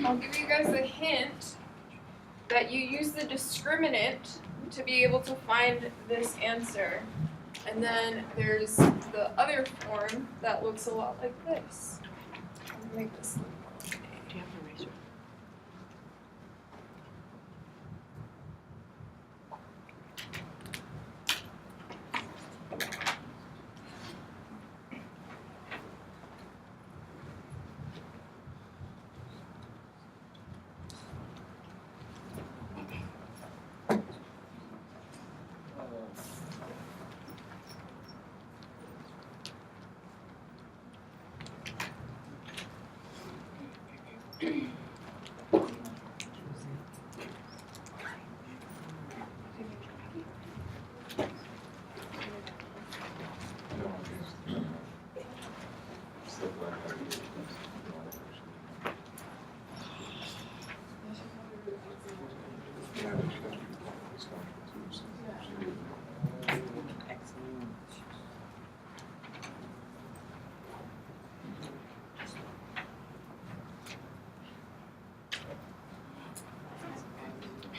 I'll give you guys a hint that you use the discriminant to be able to find this answer. And then there's the other form that looks a lot like this. I'll make this look more okay. Do you have an eraser?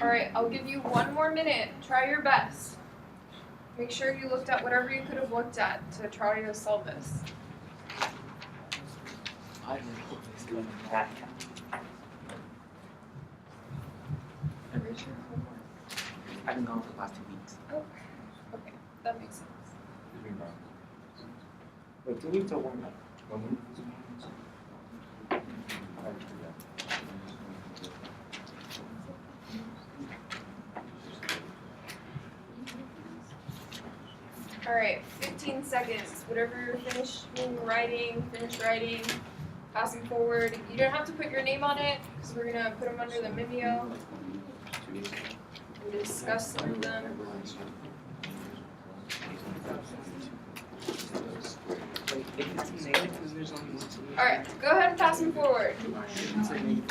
All right, I'll give you one more minute. Try your best. Make sure you looked at whatever you could have looked at to try to solve this. I don't know if it's going back. Erase your homework. I've been gone for the last 2 weeks. Oh, okay, that makes sense. Wait, 2 weeks or 1 month? 1 week? All right, 15 seconds. Whatever you're finish writing, passing forward. You don't have to put your name on it because we're gonna put them under the Mimeo. We discuss through them. Wait, if it's negative, there's only one solution. All right, go ahead and pass them forward. It's a negative.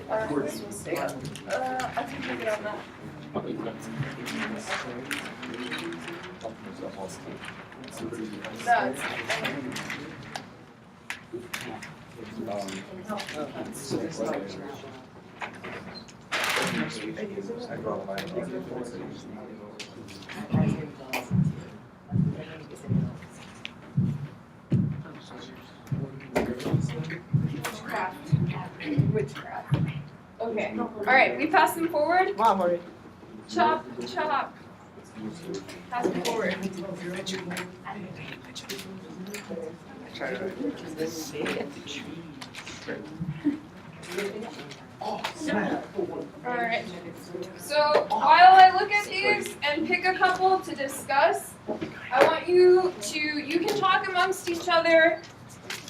I can pick it on that. That's So this is like witchcraft. Okay. All right, we pass them forward. Wow, Marie. Chop, chop. Pass them forward. Try to sit at the tree. All right. So while I look at these and pick a couple to discuss, I want you can talk amongst each other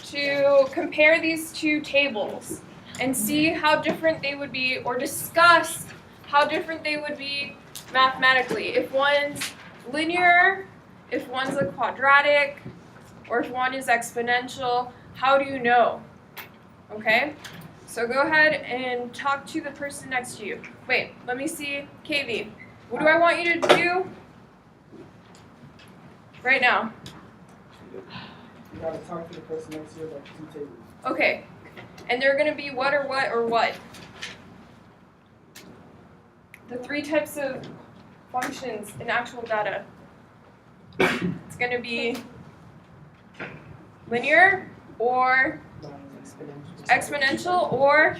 to compare these two tables and see how different they would be, or discuss how different they would be mathematically. If one's linear, if one's a quadratic, or if one is exponential, how do you know? Okay? So go ahead and talk to the person next to you. Wait, let me see. KV, what do I want you to do right now? You gotta talk to the person next to you about 2 tables. Okay. And they're going to be what or what or what? The 3 types of functions in actual data. It's going to be linear or exponential or?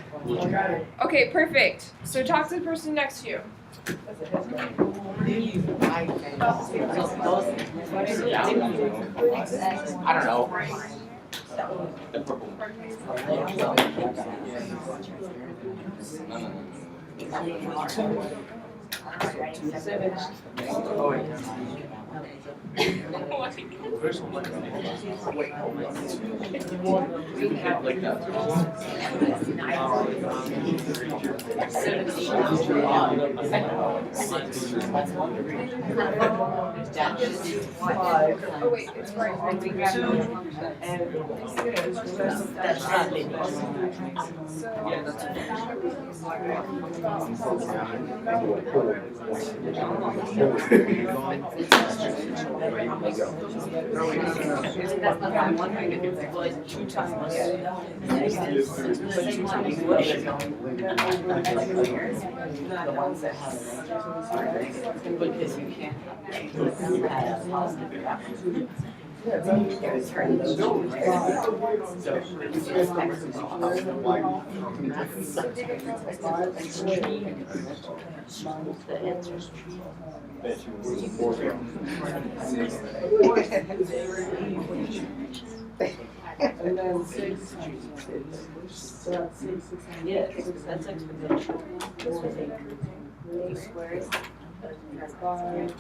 Okay, perfect. So talk to the person next to you. I don't know. Oh wait, it's right. The ones that have because you can't have a positive reaction. Turn those two together. So it's just the answers. And then 6. So that's 6. Yeah, that's exponential. Squares. 5.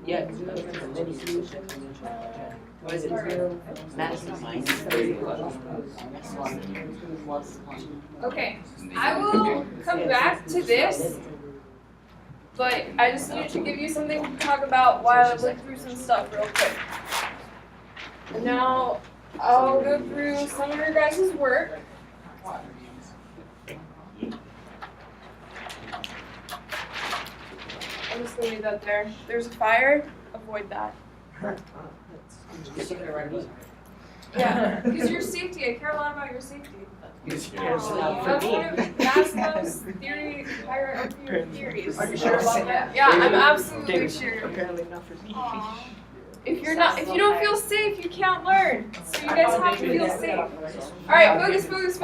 Yeah, because that's a many solutions. What is it? Massive minus 30 plus 1. Okay, I will come back to this, but I just needed to give you something to talk about while I look through some stuff real quick. And now I'll go through some of your guys' work. I'm just gonna leave that there. There's a fire, avoid that. Yeah, because your safety, I care a lot about your safety. That's one of Maslow's theories. Are you sure about that? Yeah, I'm absolutely sure. Apparently not for me. If you don't feel safe, you can't learn. So you guys have to feel safe. All right, focus.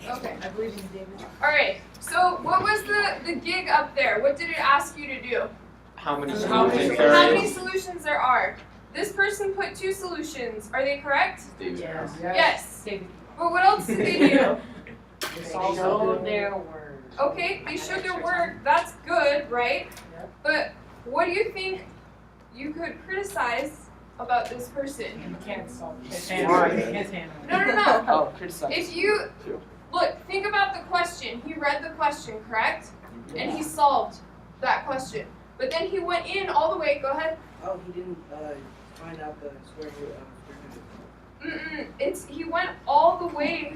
Okay. I believe in David. All right. So what was the gig up there? What did it ask you to do? How many How many solutions there are? This person put 2 solutions. Are they correct? Yes. Yes. David. But what else did they do? Show their work. Okay, they showed their work. That's good, right? But what do you think you could criticize about this person? You can't solve it. No. Oh, criticize. If you look, think about the question. He read the question, correct? And he solved that question. But then he went in all the way. Go ahead. Oh, he didn't find out the square root of He went all the way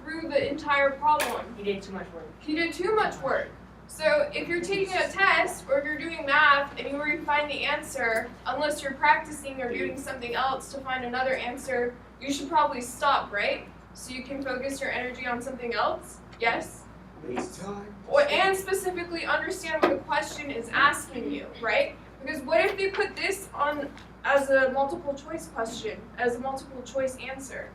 through the entire problem. He did too much work. He did too much work. So if you're taking a test or if you're doing math and you already find the answer, unless you're practicing or doing something else to find another answer, you should probably stop, right? So you can focus your energy on something else. Yes? And specifically understand what the question is asking you, right? Because what if they put this on as a multiple choice question, as a multiple choice answer?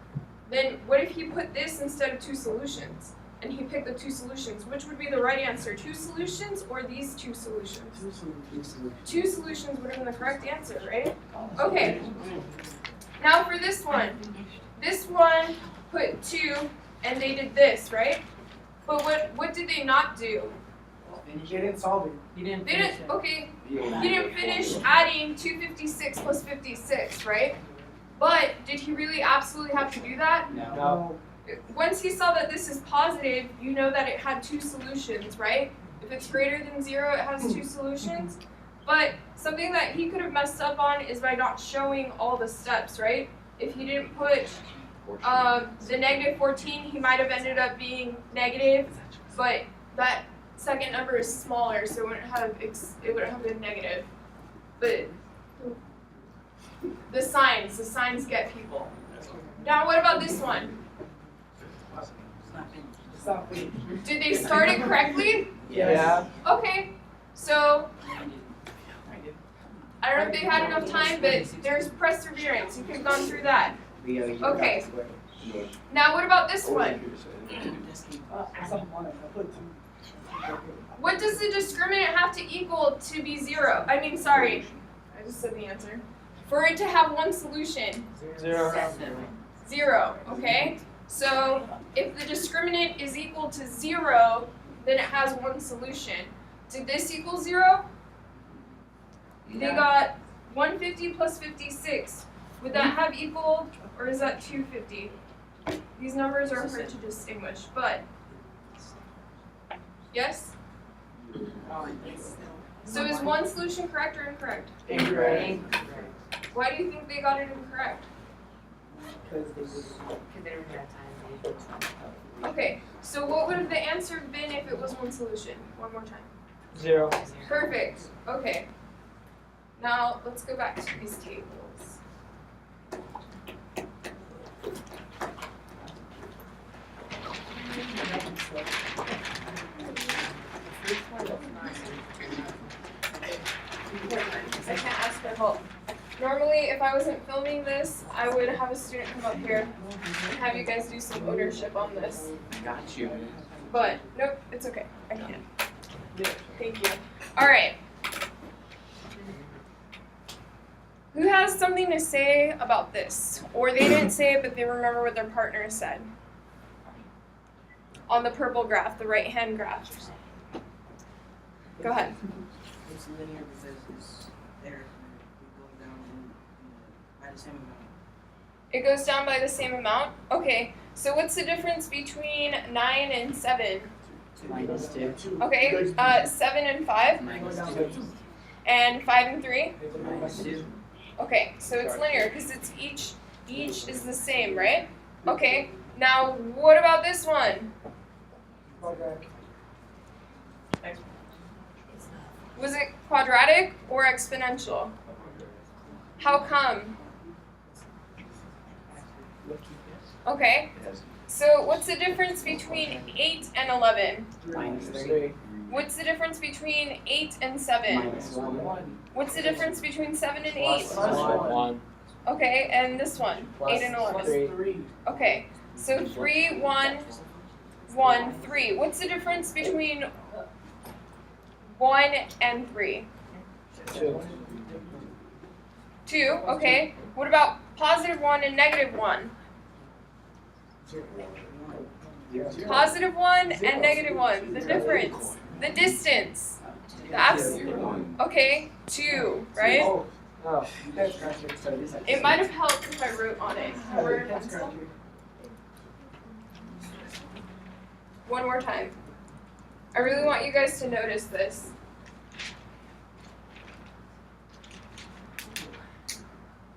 Then what if he put this instead of 2 solutions? And he picked the 2 solutions. Which would be the right answer? 2 solutions or these 2 solutions? 2 solutions would have been the correct answer, right? Okay. Now for this one. This one put 2 and they did this, right? But what did they not do? He didn't solve it. He didn't They finish didn't, it. okay, he didn't finish adding 256 plus 56, right? But did he really absolutely have to do that? No. Once he saw that this is positive, you know that it had 2 solutions, right? If it's greater than 0, it has 2 solutions. But something that he could have messed up on is by not showing all the steps, right? If he didn't put the negative 14, he might have ended up being negative, but that second number is smaller, so it wouldn't have been negative. But the signs get people. Now what about this one? Stop it. Did they start it correctly? Yeah. Okay, so I don't know if they had enough time, but there's perseverance. You could have gone through that. Okay. Now what about this one? What does the discriminant have to equal to be 0? I just said the answer. For it to have one solution. 0, okay? So if the discriminant is equal to 0, then it has one solution. Did this equal 0? They got 150 plus 56. Would that have equaled, or is that 250? These numbers are hard to distinguish, but yes? So is one solution correct or incorrect? Incorrect. Why do you think they got it incorrect? Because they Because they didn't have time. Okay, so what would have the answer have been if it was one solution? One more time. 0. Perfect. Okay. Now let's go back to these tables. I can't ask for help. Normally, if I wasn't filming this, I would have a student come up here and have you guys do some ownership on this. Got you. But nope, it's okay. I can't. Thank you. All right. Who has something to say about this? Or they didn't say it, but they remember what their partner said. On the purple graph, the right-hand graph. Go ahead. It's linear because it's there, and it goes down by the same amount. It goes down by the same amount? Okay, so what's the difference between 9 and 7? Minus 2. Okay, 7 and 5? Minus 2. And 5 and 3? Minus 2. Okay, so it's linear because it's each is the same, right? Okay, now what about this one? Was it quadratic or exponential? How come? Okay, so what's the difference between 8 and 11? Minus 3. What's the difference between 8 and 7? Minus 1. What's the difference between 7 and 8? One. Okay, and this one, 8 and 11. 3. Okay, so 3, 1, 1, 3. What's the difference between 1 and 3? 2. 2, okay. What about positive 1 and negative 1? Positive 1 and negative 1. The difference. The distance. That's, okay, 2, right? Oh. It might have helped if I wrote on it. Remember pencil? One more time. I really want you guys to notice this.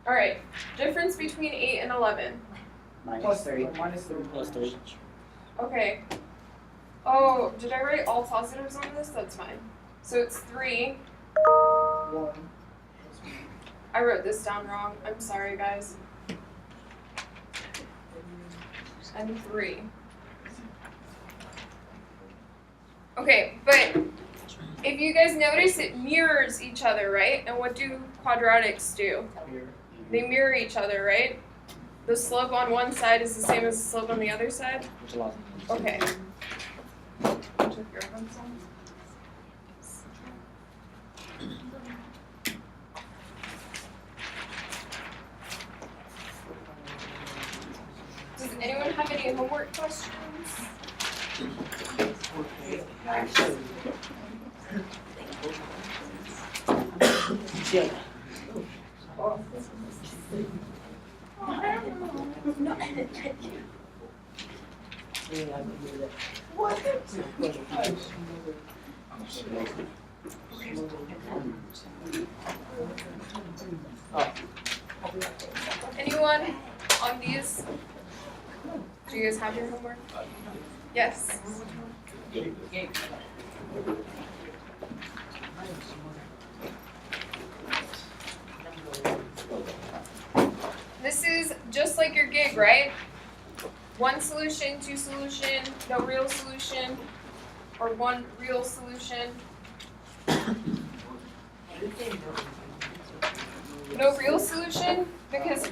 All right, difference between 8 and 11. Minus 3. Minus 3. Plus 3. Okay. Oh, did I write all positives on this? That's fine. So it's 3. 1. I wrote this down wrong. I'm sorry, guys. And 3. Okay, but if you guys notice, it mirrors each other, right? And what do quadratics do? They mirror each other, right? The slope on one side is the same as the slope on the other side? Which allows Okay. Took your pencil. Does anyone have any homework questions? Anyone on these? Do you guys have your homework? Yes. This is just like your gig, right? One solution, two solution, no real solution, or one real solution. No real solution because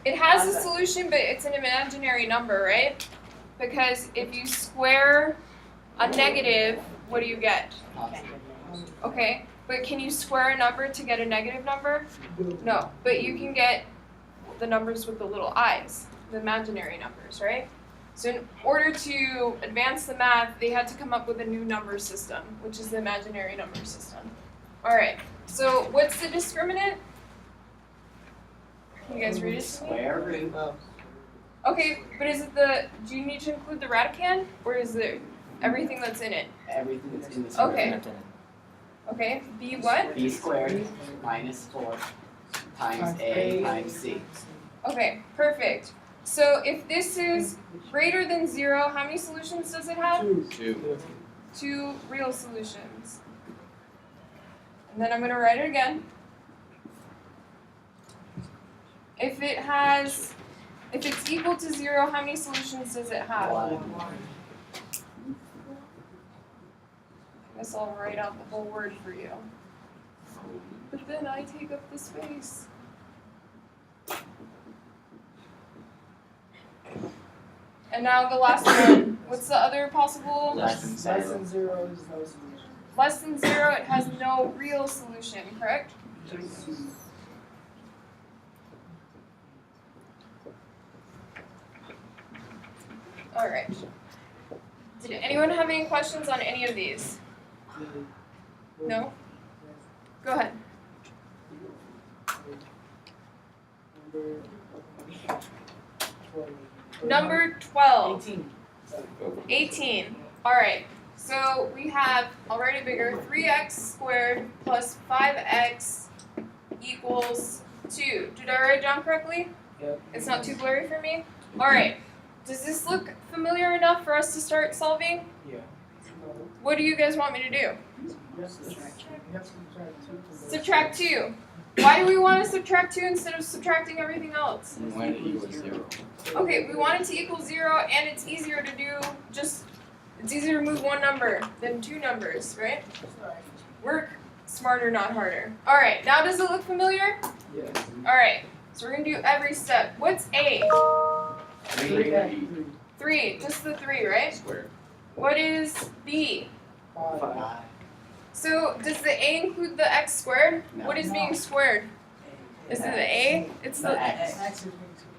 it has a solution, but it's an imaginary number, right? Because if you square a negative, what do you get? Okay, but can you square a number to get a negative number? No, but you can get the numbers with the little i's, the imaginary numbers, right? So in order to advance the math, they had to come up with a new number system, which is the imaginary number system. All right, so what's the discriminant? Can you guys read it to me? Square root. Okay, but do you need to include the radicand, or is it everything that's in it? Everything that's in this. Okay. Okay, b what? B squared minus 4 times A times C. Okay, perfect. So if this is greater than 0, how many solutions does it have? Two. 2 real solutions. And then I'm going to write it again. If it's equal to 0, how many solutions does it have? I guess I'll write out the whole word for you. But then I take up the space. And now the last one. What's the other possible? Less than Less than 0 is no solution. Less than 0, it has no real solution, correct? Alright. Did anyone have any questions on any of these? No? Go ahead. Number 12. 18. Alright. So we have, I'll write it bigger, 3x squared plus 5x equals 2. Did I write it down correctly? Yep. It's not too blurry for me? Alright. Does this look familiar enough for us to start solving? Yeah. What do you guys want me to do? You have to subtract 2. Subtract 2. Why do we want to subtract 2 instead of subtracting everything else? When it equals 0. Okay, we want it to equal 0, and it's easier to do it's easier to move one number than 2 numbers, right? Work smarter, not harder. Alright, now does it look familiar? Yeah. Alright, so we're going to do every step. What's A? 3, just the 3, right? Squared. What is B? 5. So does the A include the x squared? No. What is being squared? Is it the A? It's The the X.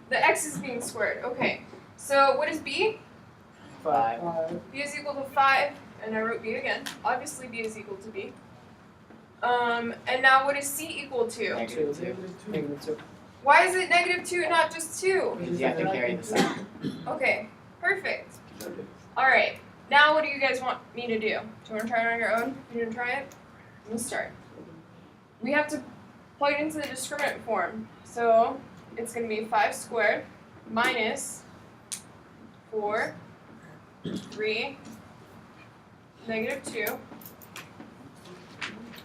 the x is being squared. Okay. So what is B? 5. B is equal to 5, and I wrote B again. Obviously B is equal to B. And now what is C equal to? Negative 2. -2. Why is it -2, not just 2? Because you have to carry the sign. Okay, perfect. Alright, now what do you guys want me to do? Do you want to try it on your own? You want to try it? Let's start. We have to plug it into the discriminant form. So it's going to be 5 squared minus 4, 3, -2.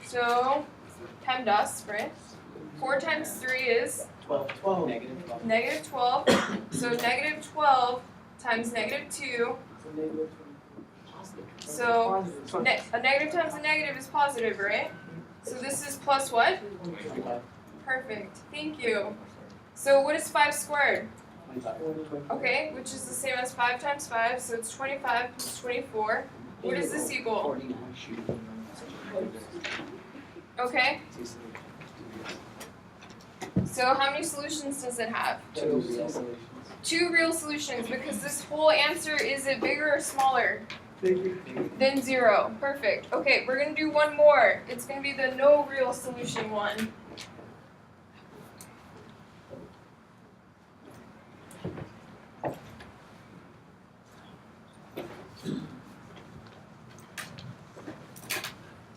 So PEMDAS, right? 4 times 3 is 12. Negative 12. -12. So -12 times -2. So a negative times a negative is positive, right? So this is plus what? Perfect. Thank you. So what is 5 squared? Okay, which is the same as 5 times 5, so it's 25 plus 24. What does this equal? 49. Okay, so how many solutions does it have? 2 real solutions. 2 real solutions, because this whole answer, is it bigger or smaller than 0? Perfect. Okay, we're going to do one more. It's going to be the no real solution one.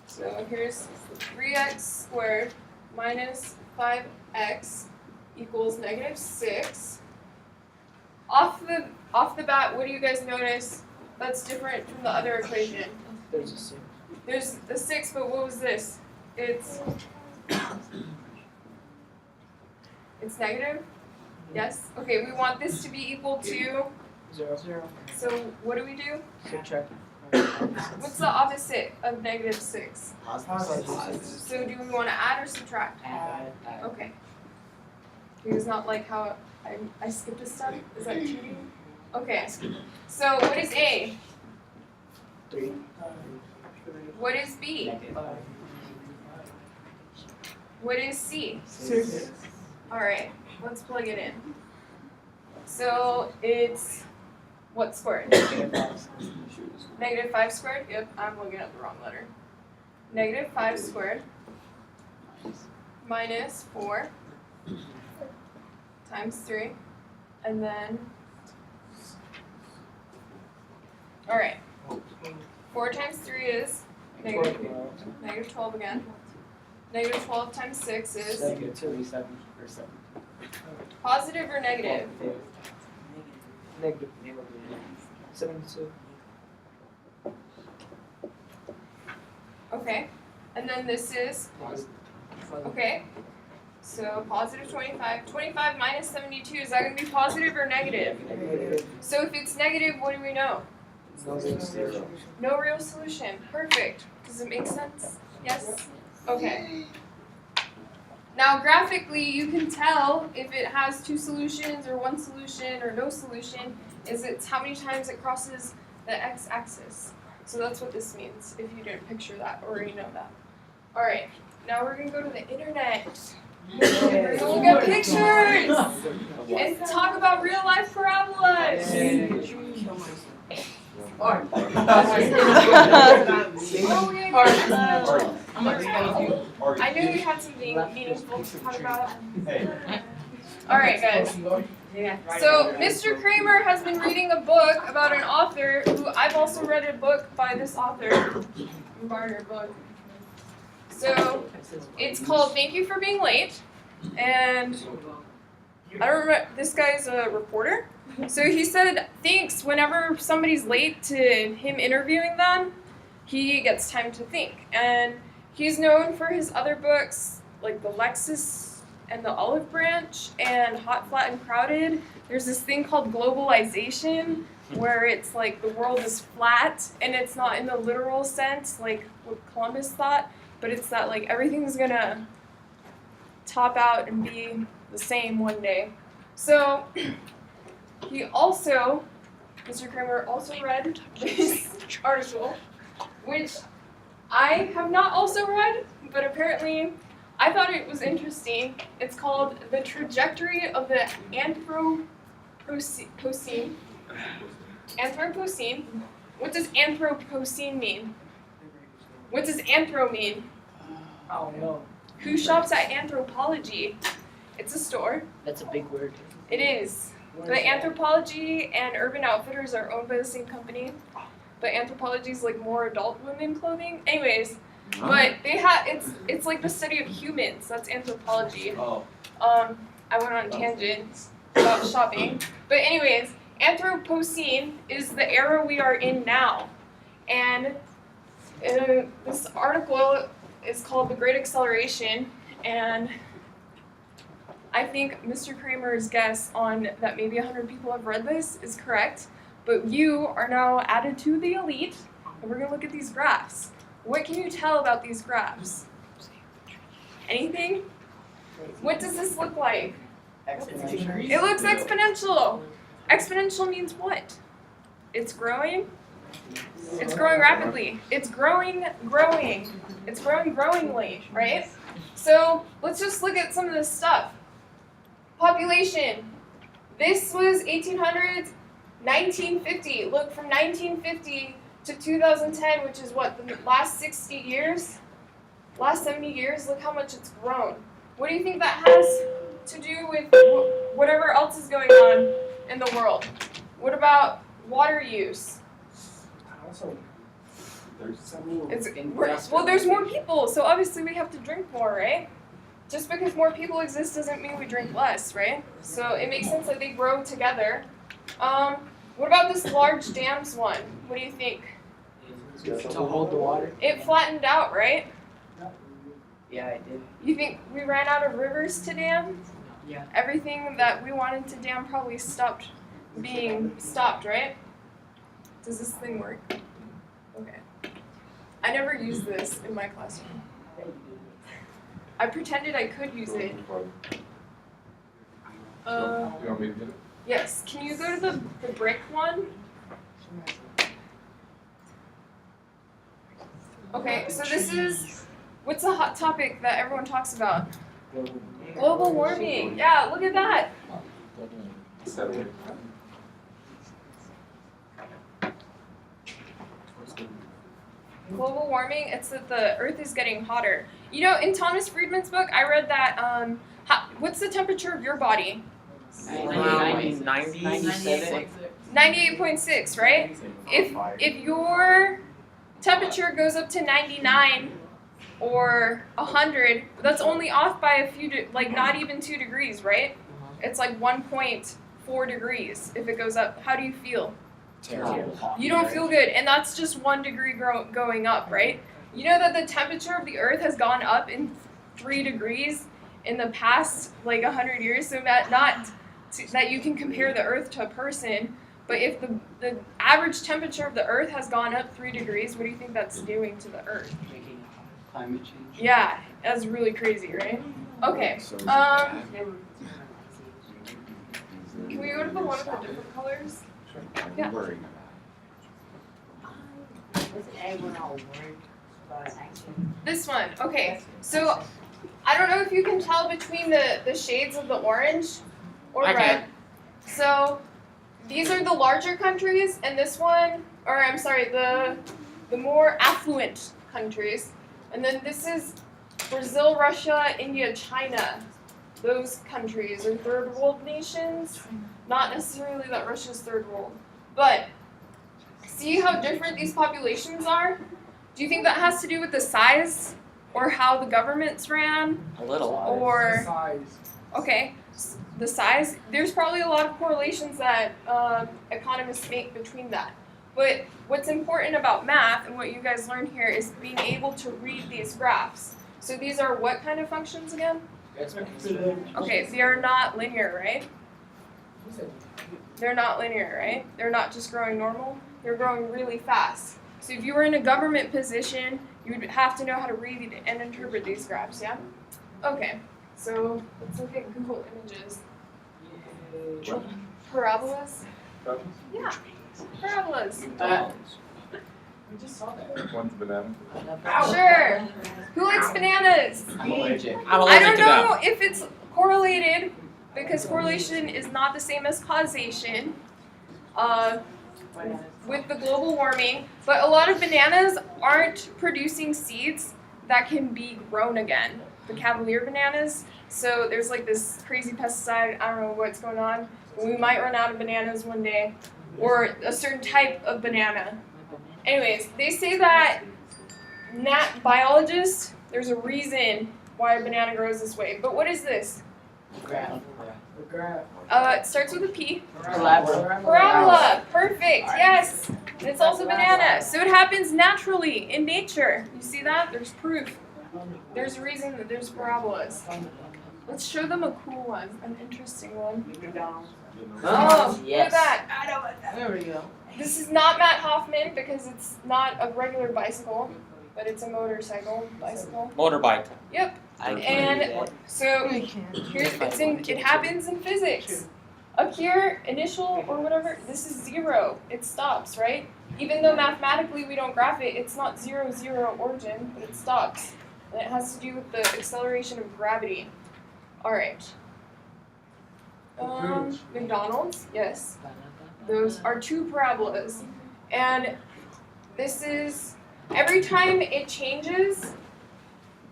So here's 3x squared minus 5x equals -6. Off the bat, what do you guys notice that's different from the other equation? There's a 6. There's a 6, but what was this? It's negative? Yes? Okay, we want this to be equal to, 0. so what do we do? Subtract. What's the opposite of -6? Positive. So do we want to add or subtract? Add. Okay. Because not like how I skipped a step? Is that cheating? Okay. So what is A? 3. What is B? Negative. 5. What is C? 6. Alright, let's plug it in. So it's what squared? -5 squared? Yep, I'm looking at the wrong letter. -5 squared minus 4 times 3, and then, alright, 4 times 3 is -12 again. -12 times 6 is -2. 7 or 7. positive or negative? Negative. 72. Okay. And then this is, okay. So positive 25. 25 minus 72, is that going to be positive or negative? Negative. So if it's negative, what do we know? No zero. No real solution. Perfect. Does it make sense? Yes? Okay. Now graphically, you can tell if it has two solutions or one solution or no solution, is it's how many times it crosses the x-axis. So that's what this means, if you didn't picture that or already know that. Alright, now we're going to go to the internet. We're going to look at pictures and talk about real life parabolas. Art. Oh, yeah. I'm gonna expose you. I knew you had something meaningful to talk about. Hey. Alright, guys. So, Mr. Kramer has been reading a book about an author who I've also read a book by this author. Borrowed your book. So, it's called Thank You for Being Late. And I don't remember, this guy's a reporter. So he said thanks whenever somebody's late to him interviewing them, he gets time to think. And he's known for his other books, like The Lexus and The Olive Branch and Hot, Flat, and Crowded. There's this thing called globalization, where it's like the world is flat, and it's not in the literal sense, like what Columbus thought, but it's that like everything's gonna top out and be the same one day. So he also, Mr. Kramer also read this article, which I have not also read, but apparently I thought it was interesting. It's called The Trajectory of the Anthropocene. Anthropocene? What does Anthropocene mean? What does anthro mean? Oh no. Who shops at Anthropology? It's a store. That's a big word. It is. But Anthropology and Urban Outfitters are owned by the same company. But Anthropology is like more adult women clothing. Anyways, but they have it's like the study of humans. That's anthropology. Oh. I went on a tangent about shopping. But anyways, Anthropocene is the era we are in now. And this article is called The Great Acceleration, and I think Mr. Kramer's guess on that maybe 100 people have read this is correct, but you are now added to the elite, and we're going to look at these graphs. What can you tell about these graphs? Anything? What does this look like? Exponential. It looks exponential. Exponential means what? It's growing? It's growing rapidly. It's growing. It's growing growingly, right? So let's just look at some of this stuff. Population. This was 1800s, 1950. Look, from 1950 to 2010, which is what, the last 60 years? Last 70 years, look how much it's grown. What do you think that has to do with whatever else is going on in the world? What about water use? Also, Well, there's more people, so obviously we have to drink more, right? Just because more people exist doesn't mean we drink less, right? So it makes sense that they grow together. What about this large dams one? What do you think? To hold the water? It flattened out, right? Yeah, I did. You think we ran out of rivers to dam? Yeah. Everything that we wanted to dam probably stopped being stopped, right? Does this thing work? Okay. I never used this in my classroom. I pretended I could use it. You want me to get it? Yes. Can you go to the brick one? Okay, so this is, what's a hot topic that everyone talks about? Global warming. Yeah, look at that. Global warming, it's that the Earth is getting hotter. You know, in Thomas Friedman's book, I read that, what's the temperature of your body? 97. 98.6, right? If your temperature goes up to 99 or 100, that's only off by a few, like not even 2 degrees, right? It's like 1.5 4 degrees if it goes up. How do you feel? Terrible. You don't feel good, and that's just 1 degree going up, right? You know that the temperature of the Earth has gone up in 3 degrees in the past like 100 years, so that you can compare the Earth to a person, but if the average temperature of the Earth has gone up 3 degrees, what do you think that's doing to the Earth? Making climate change. Yeah, that's really crazy, right? Okay, can we go to the one with the different colors? Yeah. This one, okay. So, I don't know if you can tell between the shades of the orange or I red. can. So, these are the larger countries, and this one, or I'm sorry, the more affluent countries. And then this is Brazil, Russia, India, China. Those countries are third world nations. Not necessarily that Russia's third world. But see how different these populations are? Do you think that has to do with the size or how the governments ran? A little. Or, Size. okay, the size? There's probably a lot of correlations that economists make between that. But what's important about math and what you guys learn here is being able to read these graphs. So these are what kind of functions again? Okay, they are not linear, right? They're not linear, right? They're not just growing normal. They're growing really fast. So if you were in a government position, you would have to know how to read and interpret these graphs, yeah? Okay, so let's look at Google Images. Parabolas? Yeah, parabolas. We just saw that. One's banana. Sure. Who likes bananas? I'm allergic. I don't know if it's correlated, because correlation is not the same as causation with the global warming, but a lot of bananas aren't producing seeds that can be grown again, the Cavalier bananas. So there's like this crazy pesticide, I don't know what's going on, but we might run out of bananas one day, or a certain type of banana. Anyways, they say that biologists, there's a reason why a banana grows this way. But what is this? Graph. The graph. It starts with a P. Parabola. Parabola. Perfect. Yes. And it's also banana. So it happens naturally in nature. You see that? There's proof. There's a reason that there's parabolas. Let's show them a cool one, an interesting one. Oh, look at that. There we go. This is not Matt Hoffman because it's not a regular bicycle, but it's a motorcycle bicycle. Motorbike. Yep. And so it happens in physics. Up here, initial or whatever, this is 0. It stops, right? Even though mathematically we don't graph it, it's not 0, 0 origin, but it stops. And it has to do with the acceleration of gravity. All right. McDonald's, yes. Those are 2 parabolas. And this is, every time it changes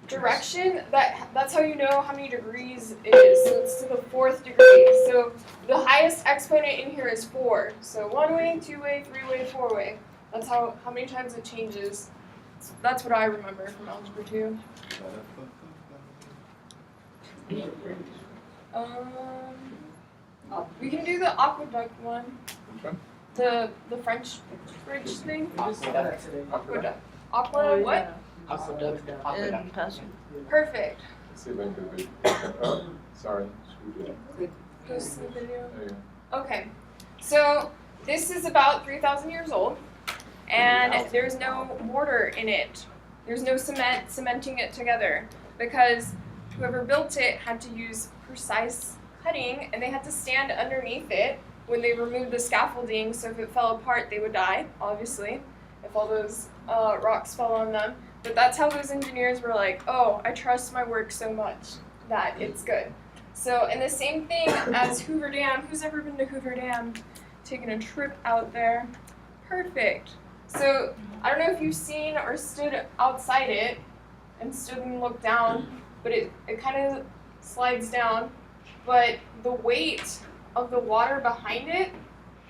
direction, that's how you know how many degrees it is. So it's to the 4th degree. So the highest exponent in here is 4. So 1 way, 2 way, 3 way, 4 way. That's how many times it changes. So that's what I remember from Algebra 2. We can do the aqueduct one. The French bridge thing. Aqueduct. Aqueduct. Aqua what? Aqueduct. Aqueduct. Perfect. Let's see if I can do it. Oh, sorry. Go see the video. There you Okay. So this is about 3,000 years old, and there's no mortar in it. There's no cement cementing it together because whoever built it had to use precise cutting, and they had to stand underneath it when they removed the scaffolding, so if it fell apart, they would die, obviously, if all those rocks fell on them. But that's how those engineers were like, oh, I trust my work so much that it's good. So, and the same thing as Hoover Dam. Who's ever been to Hoover Dam? Taking a trip out there? Perfect. So, I don't know if you've seen or stood outside it and stood and looked down, but it kind of slides down. But the weight of the water behind it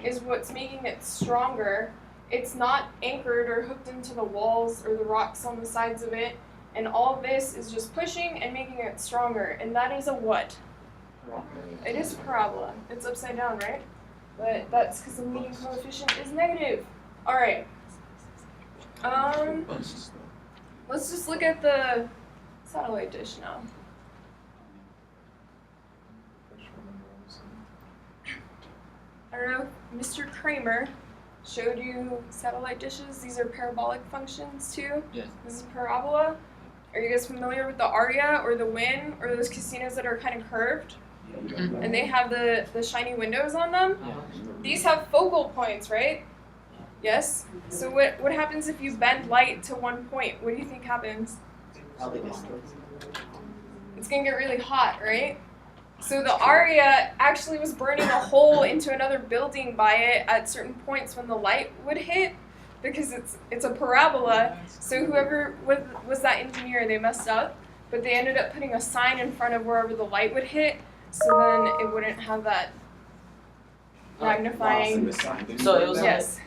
is what's making it stronger. It's not anchored or hooked into the walls or the rocks on the sides of it. And all of this is just pushing and making it stronger. And that is a what? It is parabola. It's upside down, right? But that's because the leading coefficient is negative. All right. Let's just look at the satellite dish now. I don't know if Mr. Kramer showed you satellite dishes. These are parabolic functions too. Yes. This is parabola. Are you guys familiar with the Aria or the Wynn or those casinos that are kind of curved? And they have the shiny windows on them? Yeah. These have focal points, right? Yes? So what happens if you bend light to one point? What do you think happens? Probably distorts. It's going to get really hot, right? So the Aria actually was burning a hole into another building by it at certain points when the light would hit because it's a parabola. So whoever was that engineer, they messed up, but they ended up putting a sign in front of wherever the light would hit, so then it wouldn't have that magnifying. So it was Yes.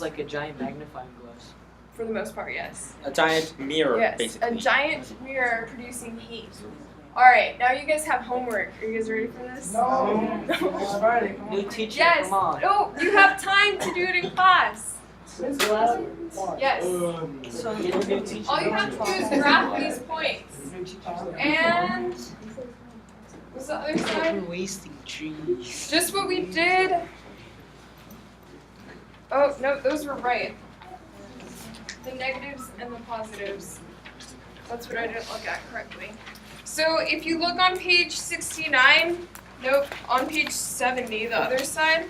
like a giant magnifying glass. For the most part, yes. A giant mirror, Yes, basically. a giant mirror producing heat. All right, now you guys have homework. Are you guys ready for this? No. It's Friday. New teacher, Yes. come on. Oh, you have time to do it in class. Yes. So new teacher. All you have to do is graph these points. And what's the other side? Wasting trees. Just what we did. Oh, no, those were right. The negatives and the positives. That's what I didn't look at correctly. So if you look on page 69, nope, on page 70, the other side,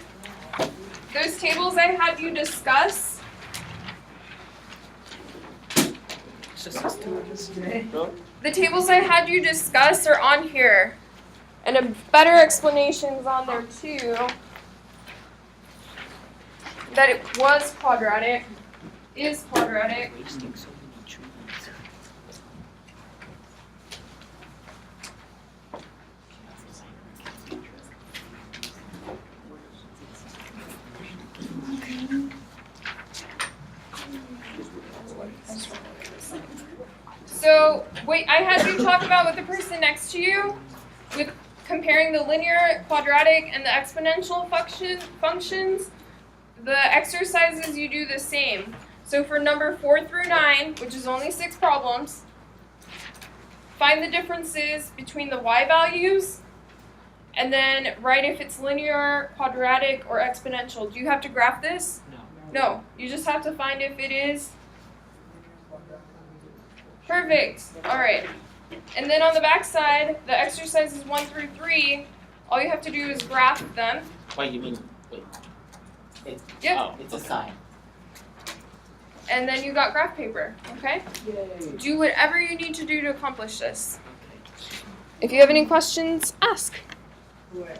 those tables I had you discuss, the tables I had you discuss are on here. And a better explanation is on there too. That it was quadratic, is quadratic. Wasting so many trees. So, wait, I had you talk about with the person next to you, with comparing the linear, quadratic, and the exponential functions. The exercises you do the same. So for number 4 through 9, which is only 6 problems, find the differences between the y values, and then write if it's linear, quadratic, or exponential. Do you have to graph this? No. No, you just have to find if it is. Perfect. All right. And then on the back side, the exercises 1 through 3, all you have to do is graph them. Wait, you mean, wait. Yep. Oh, It's a sign. And then you got graph paper, okay? Yay. Do whatever you need to do to accomplish this. If you have any questions, ask. Okay.